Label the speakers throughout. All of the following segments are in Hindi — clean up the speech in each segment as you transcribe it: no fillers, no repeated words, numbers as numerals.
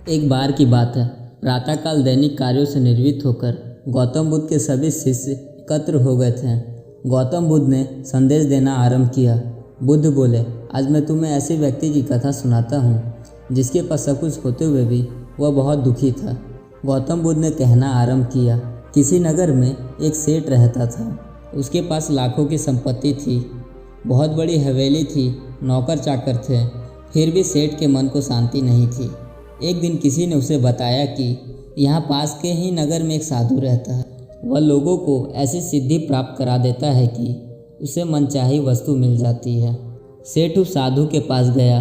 Speaker 1: एक बार की बात है। प्रातःकाल दैनिक कार्यों से निर्वृत्त होकर गौतम बुद्ध के सभी शिष्य एकत्र हो गए थे। गौतम बुद्ध ने संदेश देना आरंभ किया। बुद्ध बोले, आज मैं तुम्हें ऐसे व्यक्ति की कथा सुनाता हूँ जिसके पास सब कुछ होते हुए भी वह बहुत दुखी था। गौतम बुद्ध ने कहना आरंभ किया। किसी नगर में एक सेठ रहता था। उसके पास लाखों की संपत्ति थी, बहुत बड़ी हवेली थी, नौकर चाकर थे, फिर भी सेठ के मन को शांति नहीं थी। एक दिन किसी ने उसे बताया कि यहाँ पास के ही नगर में एक साधु रहता है। वह लोगों को ऐसी सिद्धि प्राप्त करा देता है कि उसे मनचाही वस्तु मिल जाती है। सेठ उस साधु के पास गया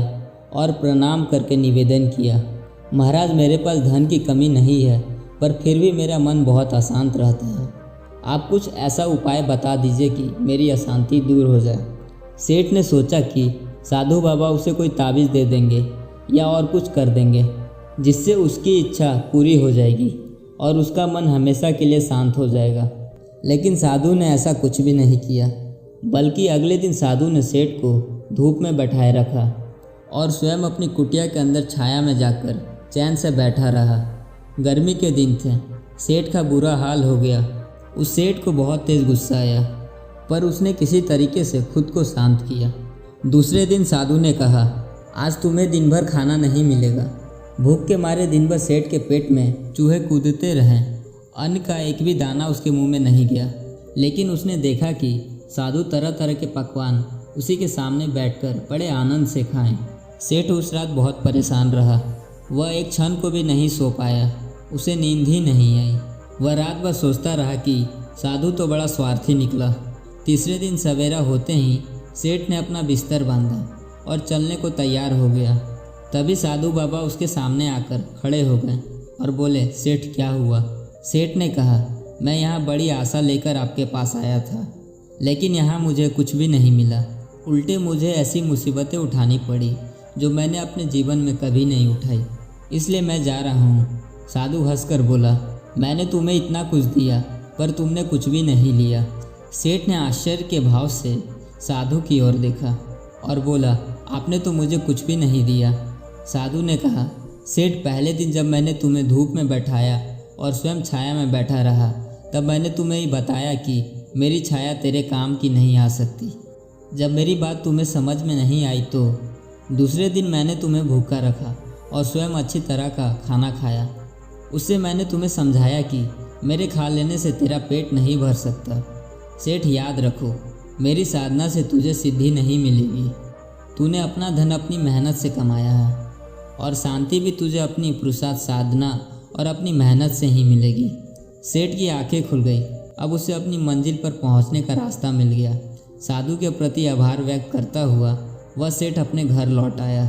Speaker 1: और प्रणाम करके निवेदन किया, महाराज, मेरे पास धन की कमी नहीं है, पर फिर भी मेरा मन बहुत अशांत रहता है। आप कुछ ऐसा उपाय बता दीजिए कि मेरी अशांति दूर हो जाए। सेठ ने सोचा कि साधु बाबा उसे कोई ताबीज़ दे देंगे या और कुछ कर देंगे जिससे उसकी इच्छा पूरी हो जाएगी और उसका मन हमेशा के लिए शांत हो जाएगा। लेकिन साधु ने ऐसा कुछ भी नहीं किया, बल्कि अगले दिन साधु ने सेठ को धूप में बैठाए रखा और स्वयं अपनी कुटिया के अंदर छाया में जाकर चैन से बैठा रहा। गर्मी के दिन थे। सेठ का बुरा हाल हो गया। उस सेठ को बहुत तेज़ गुस्सा आया, पर उसने किसी तरीके से खुद को शांत किया। दूसरे दिन साधु ने कहा, आज तुम्हें दिन भर खाना नहीं मिलेगा। भूख के मारे दिन भर सेठ के पेट में चूहे कूदते रहे। अन्न का एक भी दाना उसके मुंह में नहीं गया। लेकिन उसने देखा कि साधु तरह तरह के पकवान उसी के सामने बैठकर बड़े आनंद से खाएं। सेठ उस रात बहुत परेशान रहा। वह एक क्षण को भी नहीं सो पाया। उसे नींद ही नहीं आई। वह रात भर सोचता रहा कि साधु तो बड़ा स्वार्थी निकला। तीसरे दिन सवेरा होते ही सेठ ने अपना बिस्तर बांधा और चलने को तैयार हो गया। तभी साधु बाबा उसके सामने आकर खड़े हो गए और बोले, सेठ क्या हुआ? सेठ ने कहा, मैं यहाँ बड़ी आशा लेकर आपके पास आया था, लेकिन यहाँ मुझे कुछ भी नहीं मिला। उल्टे मुझे ऐसी मुसीबतें उठानी पड़ी जो मैंने अपने जीवन में कभी नहीं उठाई, इसलिए मैं जा रहा हूँ। साधु हंसकर बोला, मैंने तुम्हें इतना कुछ दिया पर तुमने कुछ भी नहीं लिया। सेठ ने आश्चर्य के भाव से साधु की ओर देखा और बोला, आपने तो मुझे कुछ भी नहीं दिया। साधु ने कहा, सेठ, पहले दिन जब मैंने तुम्हें धूप में बैठाया और स्वयं छाया में बैठा रहा, तब मैंने तुम्हें ही बताया कि मेरी छाया तेरे काम की नहीं आ सकती। जब मेरी बात तुम्हें समझ में नहीं आई तो दूसरे दिन मैंने तुम्हें भूखा रखा और स्वयं अच्छी तरह का खाना खाया। उससे मैंने तुम्हें समझाया कि मेरे खा लेने से तेरा पेट नहीं भर सकता। सेठ, याद रखो, मेरी साधना से तुझे सिद्धि नहीं मिलेगी। तूने अपना धन अपनी मेहनत से कमाया है और शांति भी तुझे अपनी पुरुषार्थ साधना और अपनी मेहनत से ही मिलेगी। सेठ की आंखें खुल गई। अब उसे अपनी मंजिल पर पहुंचने का रास्ता मिल गया। साधु के प्रति आभार व्यक्त करता हुआ वह सेठ अपने घर लौट आया।